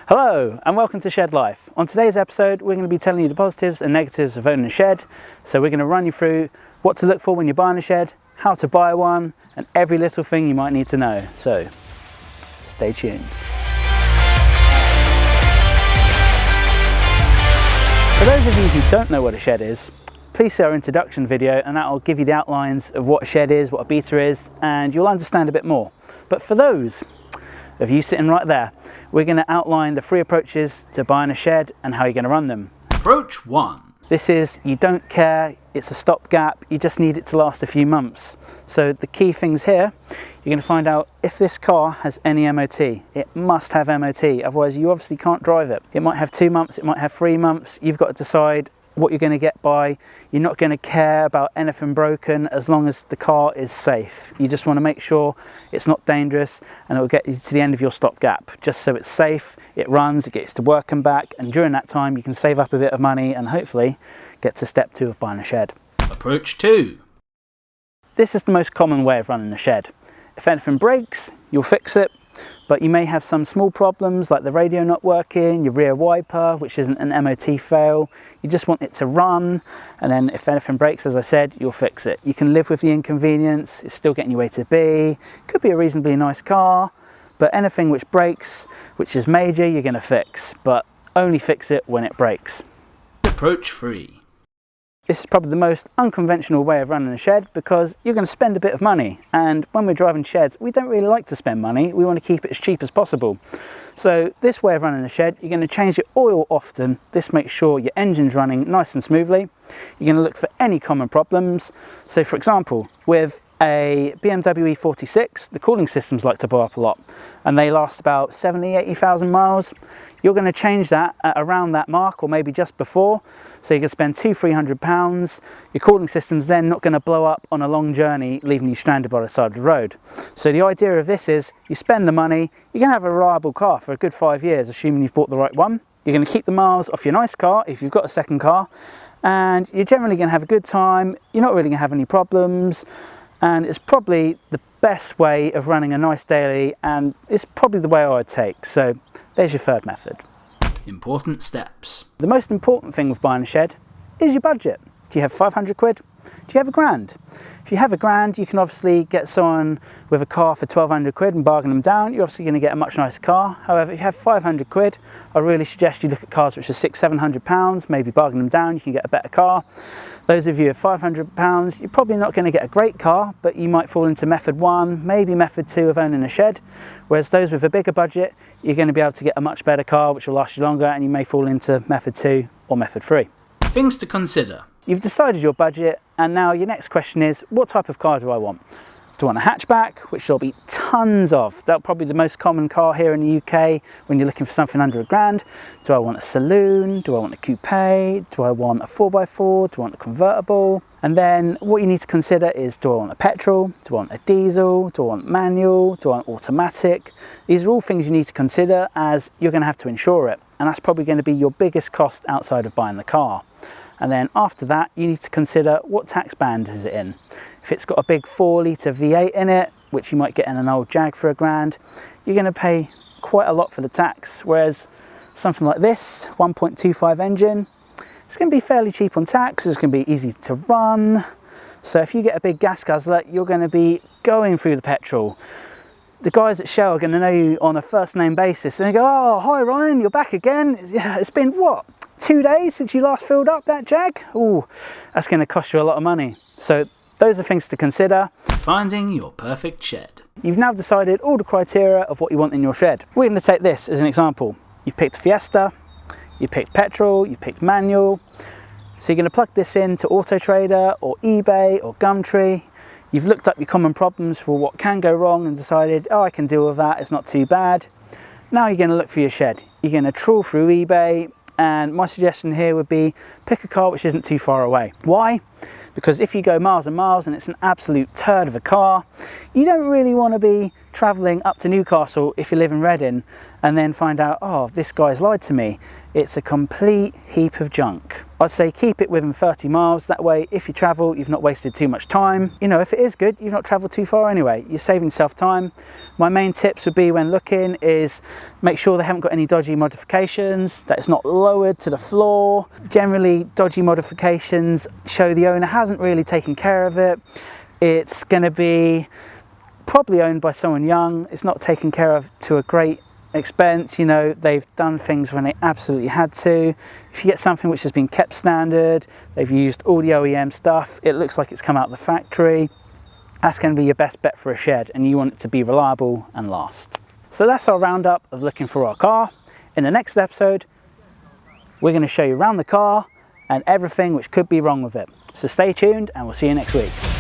Hello and welcome to ShedLife. On today's episode we're going to be telling you the positives and negatives of owning a shed. So we're going to run you through what to look for when you're buying a shed, how to buy one, and every little thing you might need to know. So stay tuned. For those of you who don't know what a shed is, please see our introduction video and that will give you the outlines of what a shed is, what a beta is, and you'll understand a bit more. But for those of you sitting right there, we're going to outline the 3 approaches to buying a shed and how you're going to run them. Approach 1. This is, you don't care, it's a stopgap, you just need it to last a few months. So the key things here, you're going to find out if this car has any MOT. It must have MOT, otherwise you obviously can't drive it. It might have 2 months, it might have 3 months, you've got to decide what you're going to get by. You're not going to care about anything broken as long as the car is safe. You just want to make sure it's not dangerous and it will get you to the end of your stopgap, just so it's safe, it runs, it gets to work and back, and during that time you can save up a bit of money and hopefully get to step 2 of buying a shed. Approach 2. This is the most common way of running a shed. If anything breaks, you'll fix it, but you may have some small problems like the radio not working, your rear wiper, which isn't an MOT fail. You just want it to run, and then if anything breaks, as I said, you'll fix it. You can live with the inconvenience, it's still getting you where to be. Could be a reasonably nice car, but anything which breaks, which is major, you're going to fix, but only fix it when it breaks. Approach 3. This is probably the most unconventional way of running a shed because you're going to spend a bit of money, and when we're driving sheds we don't really like to spend money, we want to keep it as cheap as possible. So this way of running a shed, you're going to change your oil often. This makes sure your engine's running nice and smoothly. You're going to look for any common problems. So for example, with a BMW E46, the cooling systems like to blow up a lot and they last about 80,000 miles. You're going to change that at around that mark or maybe just before, so you can spend £200–300. Your cooling system's then not going to blow up on a long journey leaving you stranded by the side of the road. So the idea of this is you spend the money, you're going to have a reliable car for a good 5 years assuming you've bought the right one. You're going to keep the miles off your nice car if you've got a second car, and you're generally going to have a good time, you're not really going to have any problems, and it's probably the best way of running a nice daily, and it's probably the way I would take. So there's your third method. Important steps. The most important thing with buying a shed is your budget. Do you have 500 quid? Do you have £1,000? If you have £1,000, you can obviously get someone with a car for 1,200 quid and bargain them down. You're obviously going to get a much nicer car. However, if you have 500 quid, I really suggest you look at cars which are £600–700, maybe bargain them down, you can get a better car. Those of you with £500, you're probably not going to get a great car, but you might fall into method 1, maybe method 2 of owning a shed. Whereas those with a bigger budget, you're going to be able to get a much better car which will last you longer, and you may fall into method 2 or method 3. Things to consider. You've decided your budget, and now your next question is, what type of car do I want? Do I want a hatchback, which there'll be tons of? That's probably the most common car here in the UK when you're looking for something under £1,000. Do I want a saloon? Do I want a coupe? Do I want a 4x4? Do I want a convertible? And then what you need to consider is, do I want a petrol? Do I want a diesel? Do I want manual? Do I want automatic? These are all things you need to consider as you're going to have to insure it. And that's probably going to be your biggest cost outside of buying the car. And then after that, you need to consider what tax band is it in. If it's got a big 4-litre V8 in it, which you might get in an old Jag for £1,000, you're going to pay quite a lot for the tax. Whereas something like this, 1.25 engine, it's going to be fairly cheap on tax, it's going to be easy to run. So if you get a big gas guzzler, you're going to be going through the petrol. The guys at Shell are going to know you on a first name basis, and they go, "Oh, hi Ryan, you're back again. Yeah, it's been what, 2 days since you last filled up that Jag?" Oh, that's going to cost you a lot of money. So those are things to consider. Finding your perfect shed. You've now decided all the criteria of what you want in your shed. We're going to take this as an example. You've picked a Fiesta, you picked petrol, you picked manual. So you're going to plug this into Auto Trader or eBay or Gumtree. You've looked up your common problems for what can go wrong and decided, oh, I can deal with that, it's not too bad. Now you're going to look for your shed. You're going to trawl through eBay, and my suggestion here would be pick a car which isn't too far away. Why? because if you go miles and miles and it's an absolute turd of a car, you don't really want to be travelling up to Newcastle if you live in Reading and then find out, oh, this guy's lied to me. It's a complete heap of junk. I'd say keep it within 30 miles. That way, if you travel, you've not wasted too much time. You know, if it is good, you've not traveled too far anyway. You're saving yourself time. My main tips would be when looking is make sure they haven't got any dodgy modifications, that it's not lowered to the floor. Generally, dodgy modifications show the owner hasn't really taken care of it. It's going to be probably owned by someone young. It's not taken care of to a great expense. You know, they've done things when they absolutely had to. If you get something which has been kept standard, they've used all the OEM stuff, it looks like it's come out of the factory, that's going to be your best bet for a shed, and you want it to be reliable and last. So that's our roundup of looking for our car. In the next episode, we're going to show you around the car and everything which could be wrong with it. So stay tuned and we'll see you next week.